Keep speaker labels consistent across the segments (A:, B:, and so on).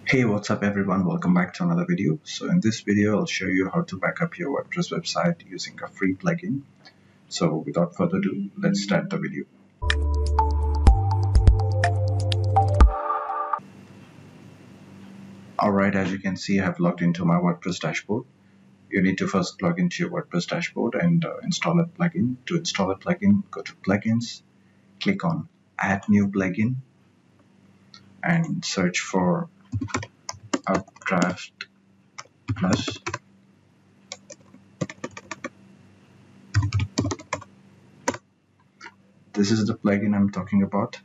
A: Hey, what's up everyone? Welcome back to another video. So in this video, I'll show you how to back up your WordPress website using a free plugin. So without further ado, let's start the video. Alright, as you can see, I have logged into my WordPress dashboard. You need to first log into your WordPress dashboard and install a plugin. To install a plugin, go to Plugins, click on Add New Plugin and search for Updraft Plus. This is the plugin I'm talking about.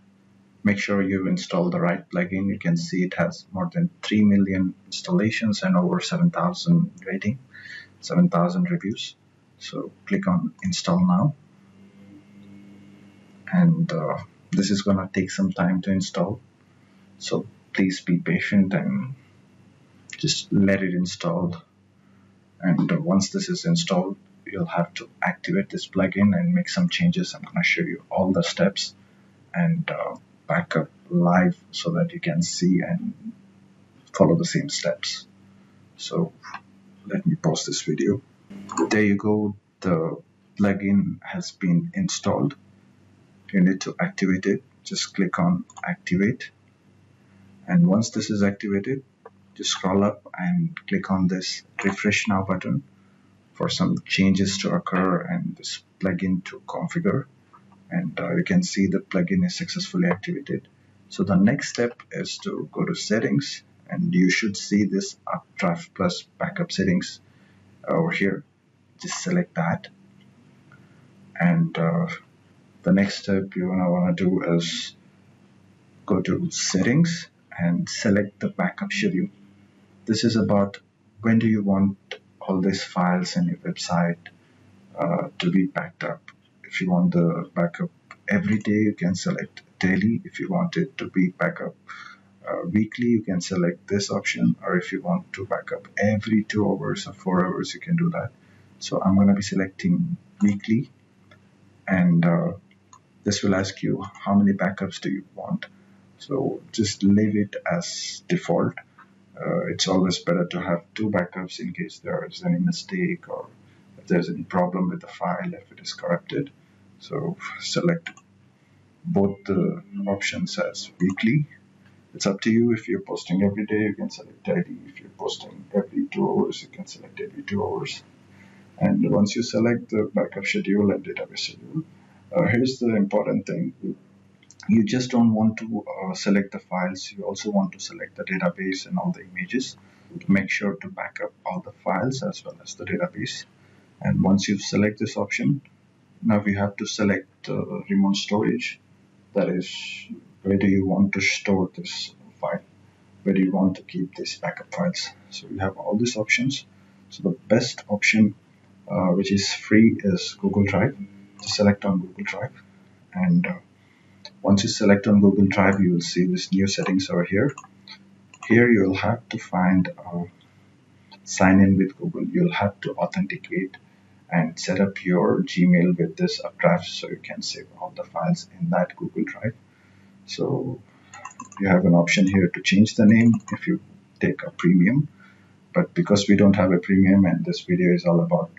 A: Make sure you install the right plugin. You can see it has more than 3 million installations and over 7,000 rating, 7,000 reviews. So click on install now. And this is gonna take some time to install. So please be patient and just let it install. And once this is installed, you'll have to activate this plugin and make some changes. I'm gonna show you all the steps and back up live so that you can see and follow the same steps. So let me pause this video. There you go, the plugin has been installed. You need to activate it. Just click on activate, and once this is activated, just scroll up and click on this refresh now button for some changes to occur and this plugin to configure. And you can see the plugin is successfully activated. So the next step is to go to settings, and you should see this Updraft Plus backup settings over here. Just select that, and the next step you want to do is go to settings and select the backup schedule. This is about when do you want all these files in your website to be backed up. If you want the backup every day, you can select daily. If you want it to be backup weekly, you can select this option. Or if you want to backup every 2 hours or 4 hours, you can do that. So I'm going to be selecting weekly, and this will ask you how many backups do you want. So just leave it as default. It's always better to have 2 backups in case there is any mistake or if there's any problem with the file, if it is corrupted. So select both the options as weekly. It's up to you. If you're posting every day, you can select daily. If you're posting every 2 hours, you can select every 2 hours. And once you select the backup schedule and database schedule, here's the important thing. You just don't want to select the files. You also want to select the database and all the images. Make sure to back up all the files as well as the database. And once you select this option, now we have to select remote storage. That is, where do you want to store this file? Where do you want to keep these backup files? So we have all these options. So the best option, which is free, is Google Drive. To select on Google Drive, and once you select on Google Drive, you will see this new settings over here. Here you will have to find sign in with Google. You'll have to authenticate and set up your Gmail with this Updraft so you can save all the files in that Google Drive. So you have an option here to change the name if you take a premium, but because we don't have a premium and this video is all about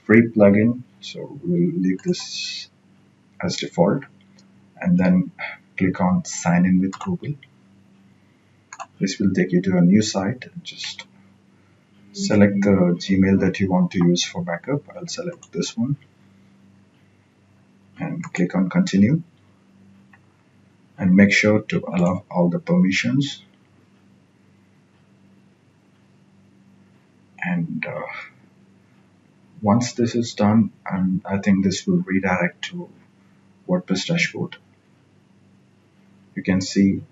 A: free plugin, so we'll leave this as default, and then click on sign in with Google. This will take you to a new site. Just select the Gmail that you want to use for backup. I'll select this one and click on continue, and make sure to allow all the permissions. And once this is done, I think this will redirect to WordPress dashboard. You can see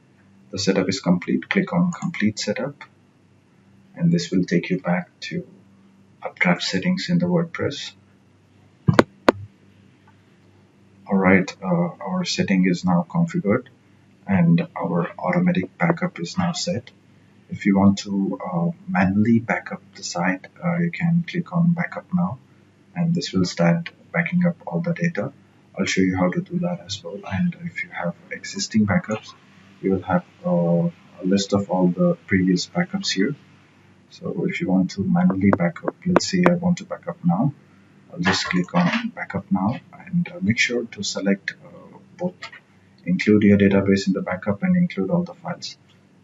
A: the setup is complete. Click on complete setup, and this will take you back to Updraft settings in the WordPress. Alright, our setting is now configured and our automatic backup is now set. If you want to manually backup the site, you can click on backup now, and this will start backing up all the data. I'll show you how to do that as well. And if you have existing backups, you will have a list of all the previous backups here. So if you want to manually backup, let's say I want to backup now, I'll just click on backup now and make sure to select both, include your database in the backup and include all the files.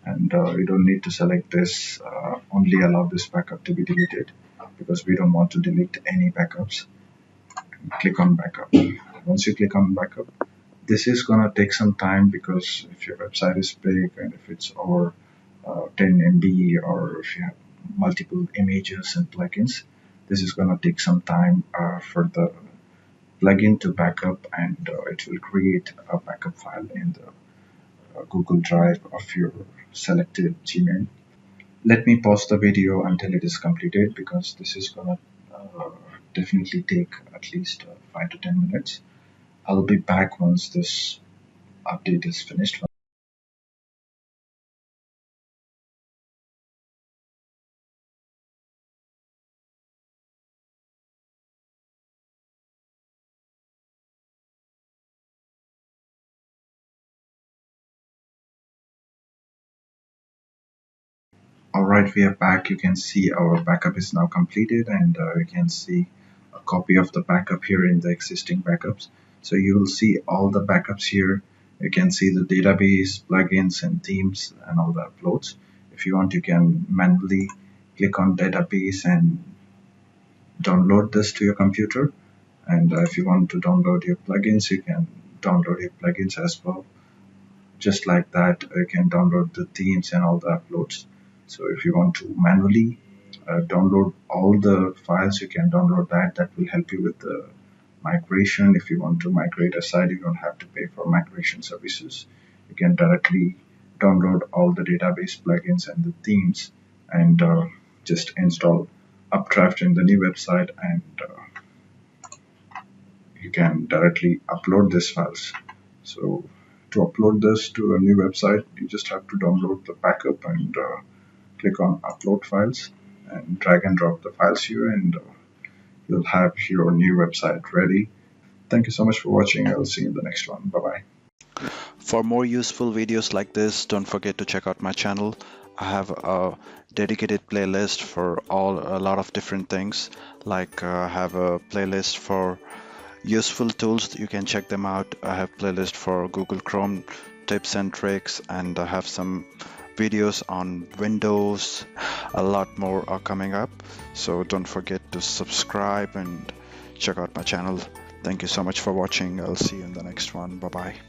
A: And you don't need to select this, only allow this backup to be deleted, because we don't want to delete any backups. Click on backup. Once you click on backup, this is gonna take some time, because if your website is big and if it's over 10 MB, or if you have multiple images and plugins, this is gonna take some time for the plugin to backup, and it will create a backup file in the Google Drive of your selected Gmail. Let me pause the video until it is completed, because this is gonna definitely take at least 5 to 10 minutes. I'll be back once this update is finished. Alright, we are back. You can see our backup is now completed, and you can see a copy of the backup here in the existing backups. So you will see all the backups here. You can see the database, plugins and themes and all the uploads. If you want, you can manually click on database and download this to your computer. And if you want to download your plugins, you can download your plugins as well. Just like that, you can download the themes and all the uploads. So if you want to manually download all the files, you can download that. That will help you with the migration. If you want to migrate a site, you don't have to pay for migration services. You can directly download all the database plugins and the themes, and just install Updraft in the new website, and you can directly upload these files. So to upload this to a new website, you just have to download the backup and click on upload files and drag and drop the files here, and you'll have your new website ready. Thank you so much for watching. I'll see you in the next one. Bye bye.
B: For more useful videos like this, don't forget to check out my channel. I have a dedicated playlist for a lot of different things. Like I have a playlist for useful tools. You can check them out. I have playlist for Google Chrome tips and tricks, and I have some videos on Windows. A lot more are coming up. So don't forget to subscribe and check out my channel. Thank you so much for watching. I'll see you in the next one. Bye bye.